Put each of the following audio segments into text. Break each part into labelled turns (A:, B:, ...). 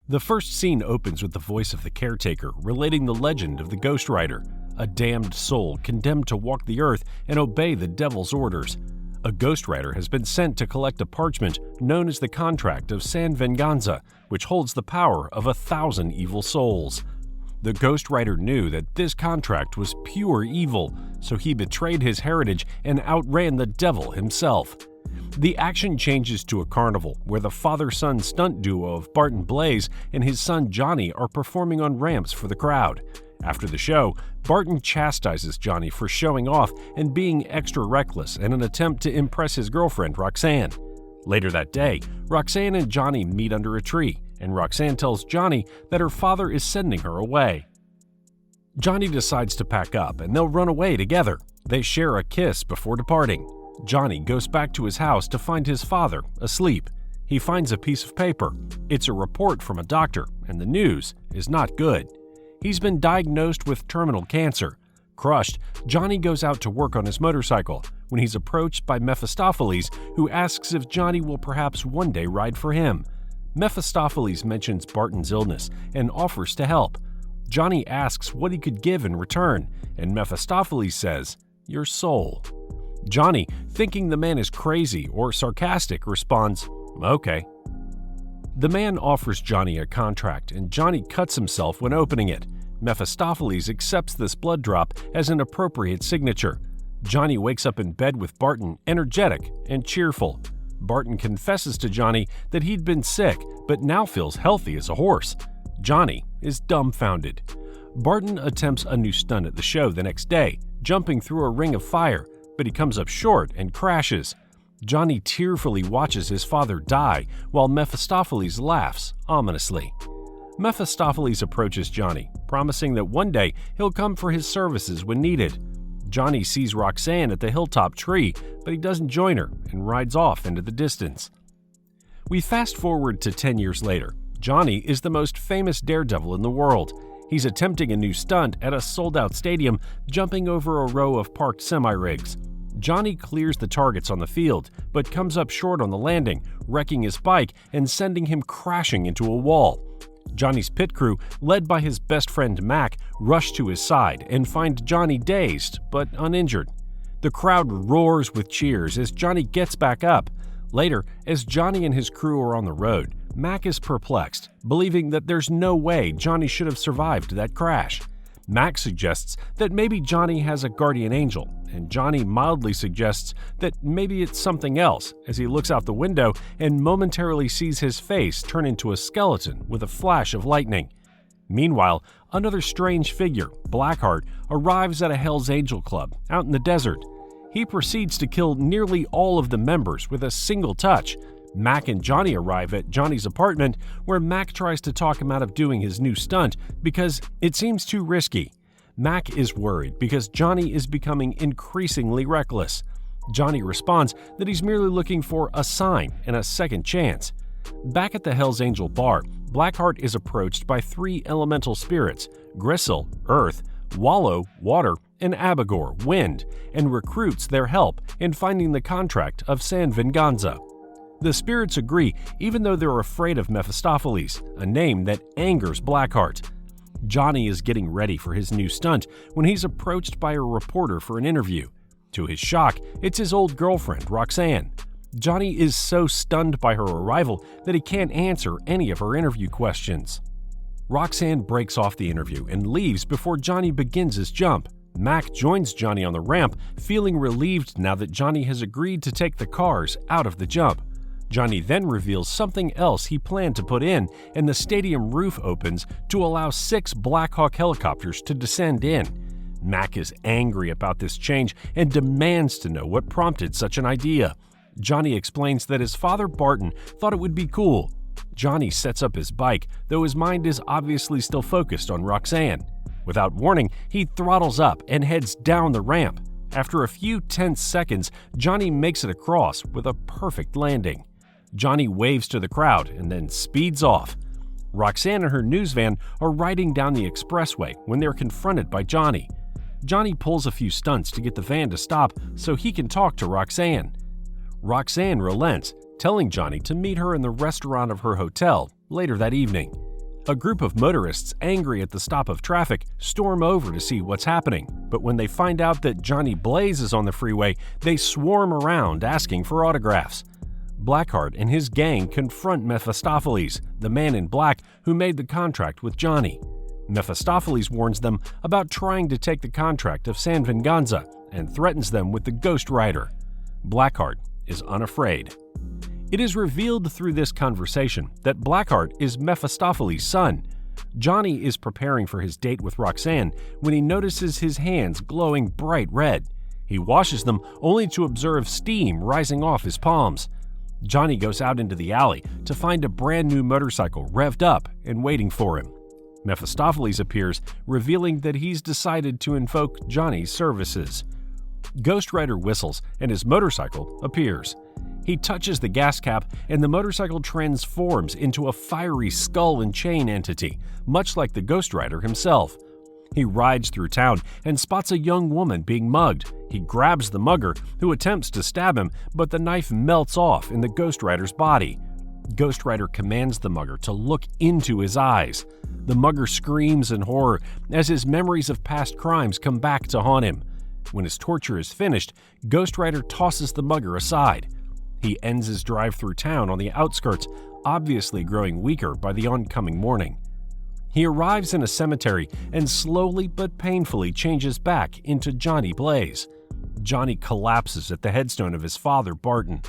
A: The first scene opens with the voice of the caretaker relating the legend of the Ghost Rider, a damned soul condemned to walk the earth and obey the devil's orders. A Ghost Rider has been sent to collect a parchment known as the Contract of San Venganza, which holds the power of 1,000 evil souls. The Ghost Rider knew that this contract was pure evil, so he betrayed his heritage and outran the devil himself. The action changes to a carnival where the father-son stunt duo of Bart and Blaze and his son Johnny are performing on ramps for the crowd. After the show, Barton chastises Johnny for showing off and being extra reckless in an attempt to impress his girlfriend Roxanne. Later that day, Roxanne and Johnny meet under a tree, and Roxanne tells Johnny that her father is sending her away. Johnny decides to pack up and they'll run away together. They share a kiss before departing. Johnny goes back to his house to find his father asleep. He finds a piece of paper. It's a report from a doctor, and the news is not good. He's been diagnosed with terminal cancer. Crushed, Johnny goes out to work on his motorcycle when he's approached by Mephistopheles, who asks if Johnny will perhaps one day ride for him. Mephistopheles mentions Barton's illness and offers to help. Johnny asks what he could give in return, and Mephistopheles says, "Your soul." Johnny, thinking the man is crazy or sarcastic, responds, "Okay." The man offers Johnny a contract, and Johnny cuts himself when opening it. Mephistopheles accepts this blood drop as an appropriate signature. Johnny wakes up in bed with Barton, energetic and cheerful. Barton confesses to Johnny that he'd been sick, but now feels healthy as a horse. Johnny is dumbfounded. Barton attempts a new stunt at the show the next day, jumping through a ring of fire, but he comes up short and crashes. Johnny tearfully watches his father die while Mephistopheles laughs ominously. Mephistopheles approaches Johnny, promising that one day he'll come for his services when needed. Johnny sees Roxanne at the hilltop tree, but he doesn't join her and rides off into the distance. We fast forward to 10 years later. Johnny is the most famous daredevil in the world. He's attempting a new stunt at a sold-out stadium, jumping over a row of parked semi-rigs. Johnny clears the targets on the field, but comes up short on the landing, wrecking his bike and sending him crashing into a wall. Johnny's pit crew, led by his best friend Mac, rush to his side and find Johnny dazed but uninjured. The crowd roars with cheers as Johnny gets back up. Later, as Johnny and his crew are on the road, Mac is perplexed, believing that there's no way Johnny should have survived that crash. Mac suggests that maybe Johnny has a guardian angel, and Johnny mildly suggests that maybe it's something else as he looks out the window and momentarily sees his face turn into a skeleton with a flash of lightning. Meanwhile, another strange figure, Blackheart, arrives at a Hell's Angel club out in the desert. He proceeds to kill nearly all of the members with a single touch. Mac and Johnny arrive at Johnny's apartment, where Mac tries to talk him out of doing his new stunt because it seems too risky. Mac is worried because Johnny is becoming increasingly reckless. Johnny responds that he's merely looking for a sign and a second chance. Back at the Hell's Angel bar, Blackheart is approached by 3 elemental spirits, Gristle, Earth, Wallow, Water, and Abigor, Wind, and recruits their help in finding the contract of San Venganza. The spirits agree, even though they're afraid of Mephistopheles, a name that angers Blackheart. Johnny is getting ready for his new stunt when he's approached by a reporter for an interview. To his shock, it's his old girlfriend, Roxanne. Johnny is so stunned by her arrival that he can't answer any of her interview questions. Roxanne breaks off the interview and leaves before Johnny begins his jump. Mac joins Johnny on the ramp, feeling relieved now that Johnny has agreed to take the cars out of the jump. Johnny then reveals something else he planned to put in, and the stadium roof opens to allow 6 Black Hawk helicopters to descend in. Mac is angry about this change and demands to know what prompted such an idea. Johnny explains that his father Barton thought it would be cool. Johnny sets up his bike, though his mind is obviously still focused on Roxanne. Without warning, he throttles up and heads down the ramp. After a few tense seconds, Johnny makes it across with a perfect landing. Johnny waves to the crowd and then speeds off. Roxanne and her news van are riding down the expressway when they're confronted by Johnny. Johnny pulls a few stunts to get the van to stop so he can talk to Roxanne. Roxanne relents, telling Johnny to meet her in the restaurant of her hotel later that evening. A group of motorists, angry at the stop of traffic, storm over to see what's happening, but when they find out that Johnny Blaze is on the freeway, they swarm around asking for autographs. Blackheart and his gang confront Mephistopheles, the man in black who made the contract with Johnny. Mephistopheles warns them about trying to take the contract of San Venganza and threatens them with the Ghost Rider. Blackheart is unafraid. It is revealed through this conversation that Blackheart is Mephistopheles' son. Johnny is preparing for his date with Roxanne when he notices his hands glowing bright red. He washes them only to observe steam rising off his palms. Johnny goes out into the alley to find a brand new motorcycle revved up and waiting for him. Mephistopheles appears, revealing that he's decided to invoke Johnny's services. Ghost Rider whistles and his motorcycle appears. He touches the gas cap and the motorcycle transforms into a fiery skull and chain entity, much like the Ghost Rider himself. He rides through town and spots a young woman being mugged. He grabs the mugger, who attempts to stab him, but the knife melts off in the Ghost Rider's body. Ghost Rider commands the mugger to look into his eyes. The mugger screams in horror as his memories of past crimes come back to haunt him. When his torture is finished, Ghost Rider tosses the mugger aside. He ends his drive through town on the outskirts, obviously growing weaker by the oncoming morning. He arrives in a cemetery and slowly but painfully changes back into Johnny Blaze. Johnny collapses at the headstone of his father, Barton.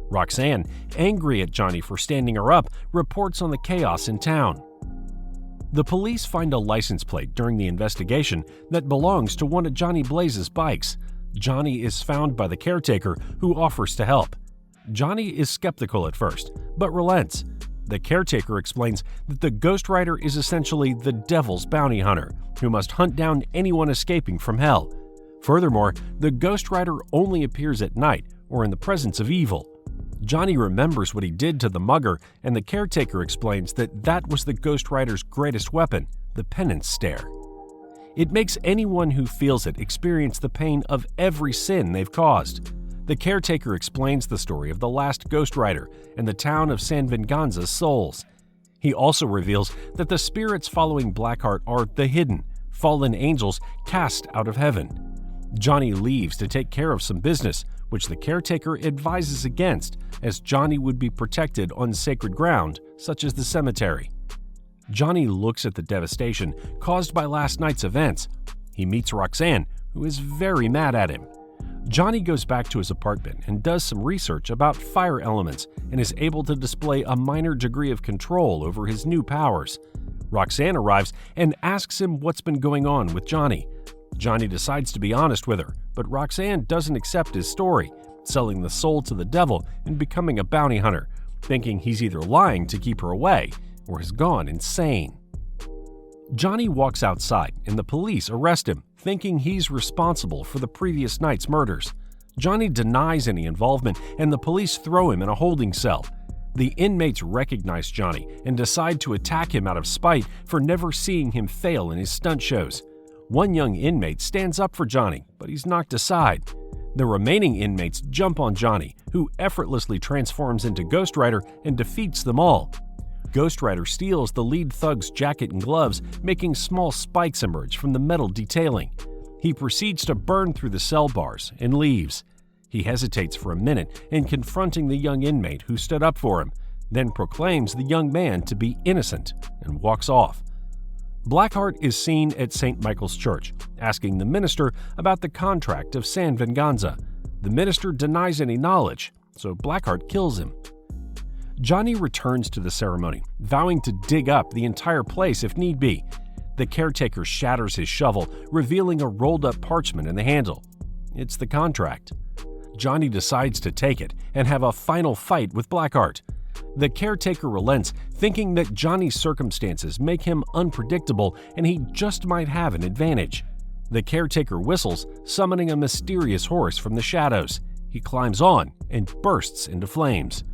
A: Roxanne, angry at Johnny for standing her up, reports on the chaos in town. The police find a license plate during the investigation that belongs to one of Johnny Blaze's bikes. Johnny is found by the caretaker, who offers to help. Johnny is skeptical at first, but relents. The caretaker explains that the Ghost Rider is essentially the devil's bounty hunter, who must hunt down anyone escaping from hell. Furthermore, the Ghost Rider only appears at night or in the presence of evil. Johnny remembers what he did to the mugger, and the caretaker explains that that was the Ghost Rider's greatest weapon, the penance stare. It makes anyone who feels it experience the pain of every sin they've caused. The caretaker explains the story of the last Ghost Rider and the town of San Venganza's souls. He also reveals that the spirits following Blackheart are the hidden, fallen angels cast out of heaven. Johnny leaves to take care of some business, which the caretaker advises against, as Johnny would be protected on sacred ground, such as the cemetery. Johnny looks at the devastation caused by last night's events. He meets Roxanne, who is very mad at him. Johnny goes back to his apartment and does some research about fire elements and is able to display a minor degree of control over his new powers. Roxanne arrives and asks him what's been going on with Johnny. Johnny decides to be honest with her, but Roxanne doesn't accept his story, selling the soul to the devil and becoming a bounty hunter, thinking he's either lying to keep her away or has gone insane. Johnny walks outside and the police arrest him, thinking he's responsible for the previous night's murders. Johnny denies any involvement and the police throw him in a holding cell. The inmates recognize Johnny and decide to attack him out of spite for never seeing him fail in his stunt shows. One young inmate stands up for Johnny, but he's knocked aside. The remaining inmates jump on Johnny, who effortlessly transforms into Ghost Rider and defeats them all. Ghost Rider steals the lead thug's jacket and gloves, making small spikes emerge from the metal detailing. He proceeds to burn through the cell bars and leaves. He hesitates for a minute in confronting the young inmate who stood up for him, then proclaims the young man to be innocent and walks off. Blackheart is seen at St. Michael's Church, asking the minister about the contract of San Venganza. The minister denies any knowledge, so Blackheart kills him. Johnny returns to the ceremony, vowing to dig up the entire place if need be. The caretaker shatters his shovel, revealing a rolled-up parchment in the handle. It's the contract. Johnny decides to take it and have a final fight with Blackheart. The caretaker relents, thinking that Johnny's circumstances make him unpredictable and he just might have an advantage. The caretaker whistles, summoning a mysterious horse from the shadows. He climbs on and bursts into flames.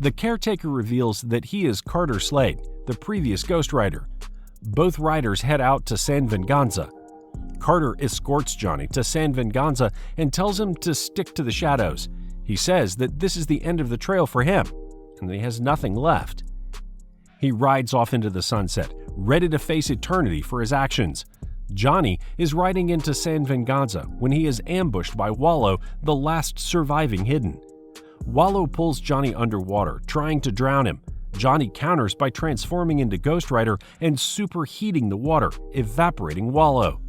A: The caretaker reveals that he is Carter Slade, the previous Ghost Rider. Both riders head out to San Venganza. Carter escorts Johnny to San Venganza and tells him to stick to the shadows. He says that this is the end of the trail for him, and that he has nothing left. He rides off into the sunset, ready to face eternity for his actions. Johnny is riding into San Venganza when he is ambushed by Wallow, the last surviving hidden. Wallow pulls Johnny underwater, trying to drown him. Johnny counters by transforming into Ghost Rider and superheating the water, evaporating Wallow.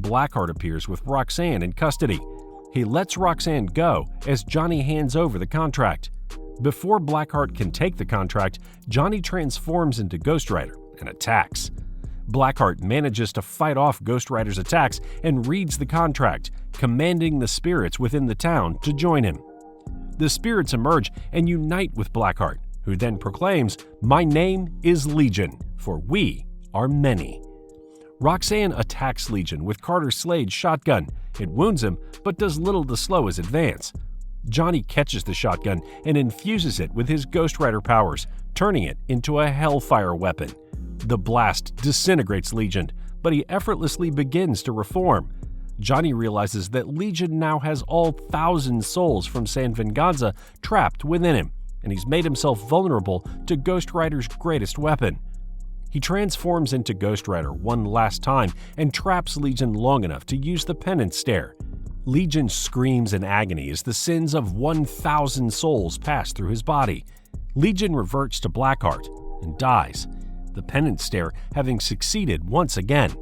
A: Blackheart appears with Roxanne in custody. He lets Roxanne go as Johnny hands over the contract. Before Blackheart can take the contract, Johnny transforms into Ghost Rider and attacks. Blackheart manages to fight off Ghost Rider's attacks and reads the contract, commanding the spirits within the town to join him. The spirits emerge and unite with Blackheart, who then proclaims, "My name is Legion, for we are many." Roxanne attacks Legion with Carter Slade's shotgun. It wounds him, but does little to slow his advance. Johnny catches the shotgun and infuses it with his Ghost Rider powers, turning it into a Hellfire weapon. The blast disintegrates Legion, but he effortlessly begins to reform. Johnny realizes that Legion now has all 1,000 souls from San Venganza trapped within him, and he's made himself vulnerable to Ghost Rider's greatest weapon. He transforms into Ghost Rider one last time and traps Legion long enough to use the penance stare. Legion screams in agony as the sins of 1,000 souls pass through his body. Legion reverts to Blackheart and dies, the penance stare having succeeded once again.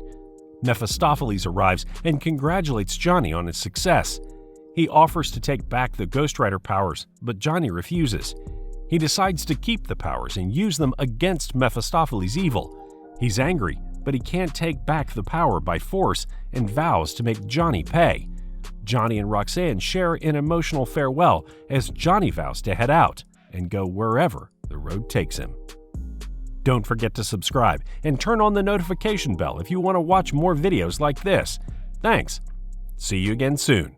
A: Mephistopheles arrives and congratulates Johnny on his success. He offers to take back the Ghost Rider powers, but Johnny refuses. He decides to keep the powers and use them against Mephistopheles' evil. He's angry, but he can't take back the power by force and vows to make Johnny pay. Johnny and Roxanne share an emotional farewell as Johnny vows to head out and go wherever the road takes him. Don't forget to subscribe and turn on the notification bell if you want to watch more videos like this. Thanks. See you again soon.